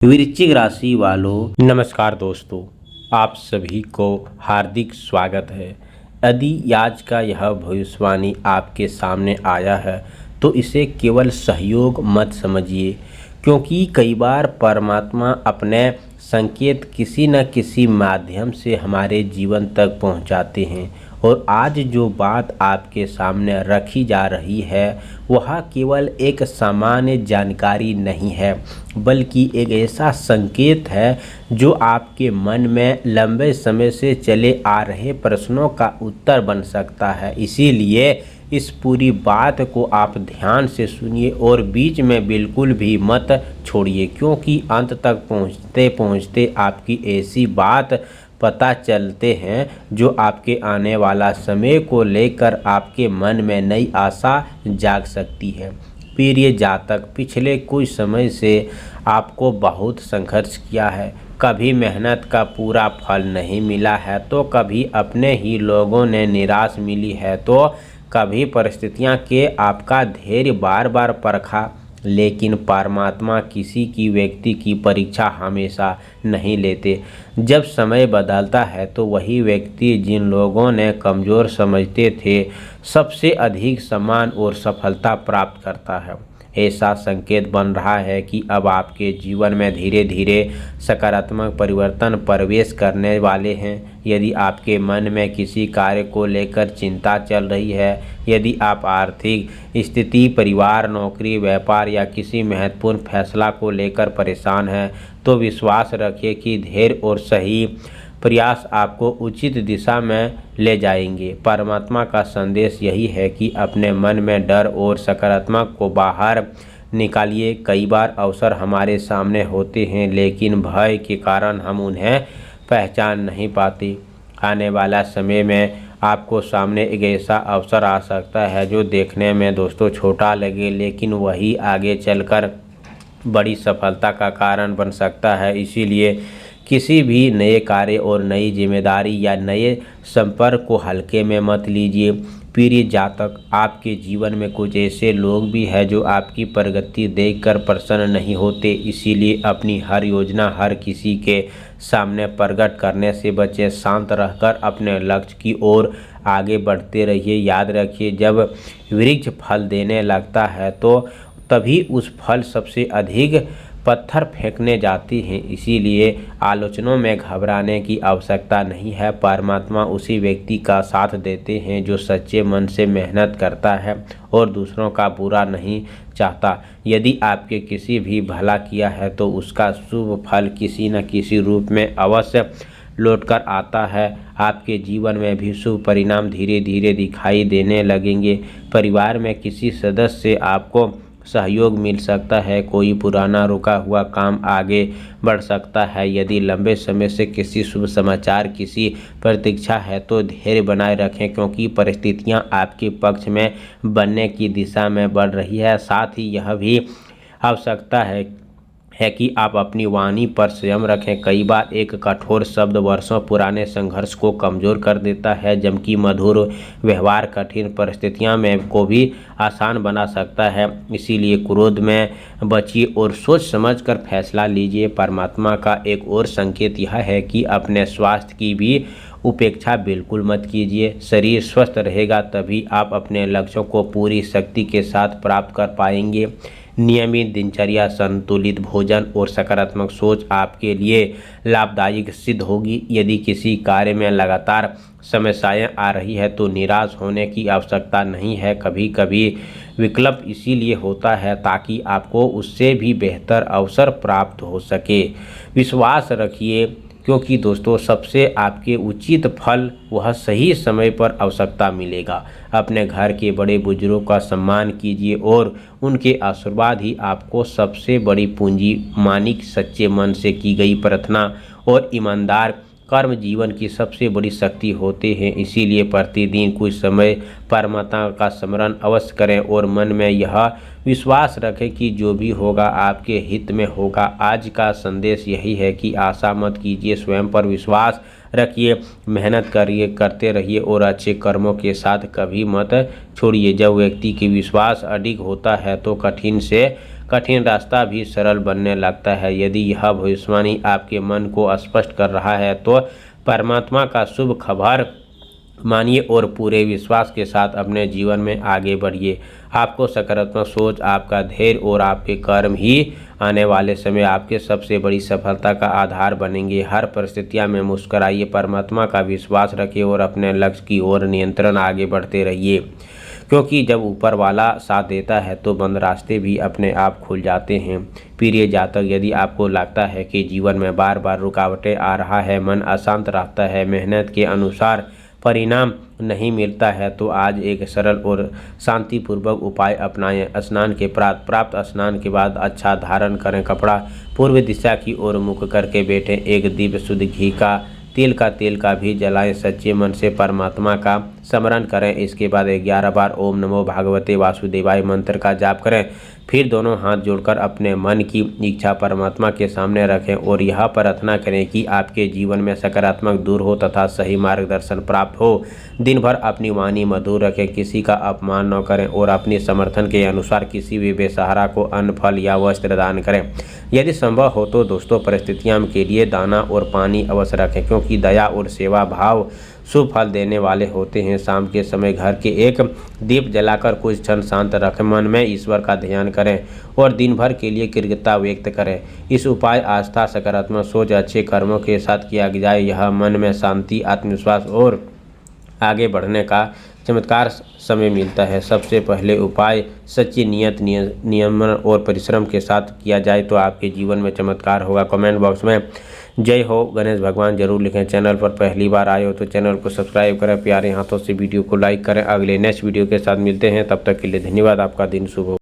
वृश्चिक राशि वालों, नमस्कार दोस्तों। आप सभी को हार्दिक स्वागत है। यदि आज का यह भविष्यवाणी आपके सामने आया है तो इसे केवल सहयोग मत समझिए, क्योंकि कई बार परमात्मा अपने संकेत किसी न किसी माध्यम से हमारे जीवन तक पहुंचाते हैं। और आज जो बात आपके सामने रखी जा रही है वह केवल एक सामान्य जानकारी नहीं है, बल्कि एक ऐसा संकेत है जो आपके मन में लंबे समय से चले आ रहे प्रश्नों का उत्तर बन सकता है। इसीलिए इस पूरी बात को आप ध्यान से सुनिए और बीच में बिल्कुल भी मत छोड़िए, क्योंकि अंत तक पहुँचते पहुँचते आपकी ऐसी बात पता चलते हैं जो आपके आने वाला समय को लेकर आपके मन में नई आशा जाग सकती है। प्रिय जातक, पिछले कुछ समय से आपको बहुत संघर्ष किया है। कभी मेहनत का पूरा फल नहीं मिला है तो कभी अपने ही लोगों ने निराश मिली है, तो कभी परिस्थितियां के आपका धैर्य बार बार परखा। लेकिन परमात्मा किसी की व्यक्ति की परीक्षा हमेशा नहीं लेते। जब समय बदलता है तो वही व्यक्ति जिन लोगों ने कमज़ोर समझते थे सबसे अधिक सम्मान और सफलता प्राप्त करता है। ऐसा संकेत बन रहा है कि अब आपके जीवन में धीरे धीरे सकारात्मक परिवर्तन प्रवेश करने वाले हैं। यदि आपके मन में किसी कार्य को लेकर चिंता चल रही है, यदि आप आर्थिक स्थिति, परिवार, नौकरी, व्यापार या किसी महत्वपूर्ण फैसला को लेकर परेशान हैं, तो विश्वास रखिए कि धैर्य और सही प्रयास आपको उचित दिशा में ले जाएंगे। परमात्मा का संदेश यही है कि अपने मन में डर और सकारात्मक को बाहर निकालिए। कई बार अवसर हमारे सामने होते हैं, लेकिन भय के कारण हम उन्हें पहचान नहीं पाते। आने वाला समय में आपको सामने एक ऐसा अवसर आ सकता है जो देखने में दोस्तों छोटा लगे, लेकिन वही आगे चलकर बड़ी सफलता का कारण बन सकता है। इसीलिए किसी भी नए कार्य और नई जिम्मेदारी या नए संपर्क को हल्के में मत लीजिए। प्रिय जातक, आपके जीवन में कुछ ऐसे लोग भी हैं जो आपकी प्रगति देखकर प्रसन्न नहीं होते। इसीलिए अपनी हर योजना हर किसी के सामने प्रकट करने से बचें। शांत रहकर अपने लक्ष्य की ओर आगे बढ़ते रहिए। याद रखिए, जब वृक्ष फल देने लगता है तो तभी उस फल सबसे अधिक पत्थर फेंकने जाती हैं। इसीलिए आलोचनाओं में घबराने की आवश्यकता नहीं है। परमात्मा उसी व्यक्ति का साथ देते हैं जो सच्चे मन से मेहनत करता है और दूसरों का बुरा नहीं चाहता। यदि आपके किसी भी भला किया है तो उसका शुभ फल किसी न किसी रूप में अवश्य लौटकर आता है। आपके जीवन में भी शुभ परिणाम धीरे धीरे दिखाई देने लगेंगे। परिवार में किसी सदस्य से आपको सहयोग मिल सकता है। कोई पुराना रुका हुआ काम आगे बढ़ सकता है। यदि लंबे समय से किसी शुभ समाचार किसी प्रतीक्षा है तो धैर्य बनाए रखें, क्योंकि परिस्थितियां आपके पक्ष में बनने की दिशा में बढ़ रही है। साथ ही यह भी आवश्यकता है कि आप अपनी वाणी पर संयम रखें। कई बार एक कठोर शब्द वर्षों पुराने संघर्ष को कमज़ोर कर देता है, जबकि मधुर व्यवहार कठिन परिस्थितियों में को भी आसान बना सकता है। इसीलिए क्रोध में बचिए और सोच समझकर फैसला लीजिए। परमात्मा का एक और संकेत यह है कि अपने स्वास्थ्य की भी उपेक्षा बिल्कुल मत कीजिए। शरीर स्वस्थ रहेगा तभी आप अपने लक्ष्यों को पूरी शक्ति के साथ प्राप्त कर पाएंगे। नियमित दिनचर्या, संतुलित भोजन और सकारात्मक सोच आपके लिए लाभदायक सिद्ध होगी। यदि किसी कार्य में लगातार समस्याएं आ रही है तो निराश होने की आवश्यकता नहीं है। कभी कभी विकल्प इसीलिए होता है ताकि आपको उससे भी बेहतर अवसर प्राप्त हो सके। विश्वास रखिए, क्योंकि दोस्तों सबसे आपके उचित फल वह सही समय पर आवश्यकता मिलेगा। अपने घर के बड़े बुजुर्गों का सम्मान कीजिए और उनके आशीर्वाद ही आपको सबसे बड़ी पूंजी मानिक। सच्चे मन से की गई प्रार्थना और ईमानदार कर्म जीवन की सबसे बड़ी शक्ति होते हैं। इसीलिए प्रतिदिन कुछ समय परमात्मा का स्मरण अवश्य करें और मन में यह विश्वास रखें कि जो भी होगा आपके हित में होगा। आज का संदेश यही है कि आशा मत कीजिए, स्वयं पर विश्वास रखिए, मेहनत करते रहिए और अच्छे कर्मों के साथ कभी मत छोड़िए। जब व्यक्ति की विश्वास अडिग होता है तो कठिन से कठिन रास्ता भी सरल बनने लगता है। यदि यह भविष्यवाणी आपके मन को स्पष्ट कर रहा है तो परमात्मा का शुभ खबर मानिए और पूरे विश्वास के साथ अपने जीवन में आगे बढ़िए। आपको सकारात्मक सोच, आपका धैर्य और आपके कर्म ही आने वाले समय आपके सबसे बड़ी सफलता का आधार बनेंगे। हर परिस्थितियों में मुस्कुराइए, परमात्मा का विश्वास रखिए और अपने लक्ष्य की ओर निरंतर आगे बढ़ते रहिए, क्योंकि जब ऊपर वाला साथ देता है तो बंद रास्ते भी अपने आप खुल जाते हैं। प्रिय जातक, यदि आपको लगता है कि जीवन में बार बार रुकावटें आ रहा है, मन अशांत रहता है, मेहनत के अनुसार परिणाम नहीं मिलता है, तो आज एक सरल और शांतिपूर्वक उपाय अपनाएं। स्नान के प्राप्त स्नान के बाद अच्छा धारण करें, कपड़ा पूर्व दिशा की ओर मुख करके बैठें, एक दीप शुद्ध घी का तेल का भी जलाएं, सच्चे मन से परमात्मा का स्मरण करें। इसके बाद 11 बार ओम नमो भगवते वासुदेवाय मंत्र का जाप करें। फिर दोनों हाथ जोड़कर अपने मन की इच्छा परमात्मा के सामने रखें और यह प्रार्थना करें कि आपके जीवन में सकारात्मक दूर हो तथा सही मार्गदर्शन प्राप्त हो। दिन भर अपनी वाणी मधुर रखें, किसी का अपमान न करें और अपने समर्थन के अनुसार किसी भी बेसहारा को अन्न, फल या वस्त्र दान करें। यदि संभव हो तो दोस्तों परिस्थितियों के लिए दाना और पानी अवश्य रखें, क्योंकि दया और सेवा भाव शुभ फल देने वाले होते हैं। शाम के समय घर के एक दीप जलाकर कुछ क्षण शांत रखें, मन में ईश्वर का ध्यान करें और दिन भर के लिए कृतज्ञता व्यक्त करें। इस उपाय आस्था, सकारात्मक सोच, अच्छे कर्मों के साथ किया जाए। यह मन में शांति, आत्मविश्वास और आगे बढ़ने का चमत्कार समय मिलता है। सबसे पहले उपाय सच्ची नियत, नियमन और परिश्रम के साथ किया जाए तो आपके जीवन में चमत्कार होगा। कमेंट बॉक्स में जय हो गणेश भगवान जरूर लिखें। चैनल पर पहली बार आए हो तो चैनल को सब्सक्राइब करें, प्यारे हाथों से वीडियो को लाइक करें। अगले नेक्स्ट वीडियो के साथ मिलते हैं, तब तक के लिए धन्यवाद। आपका दिन शुभ हो।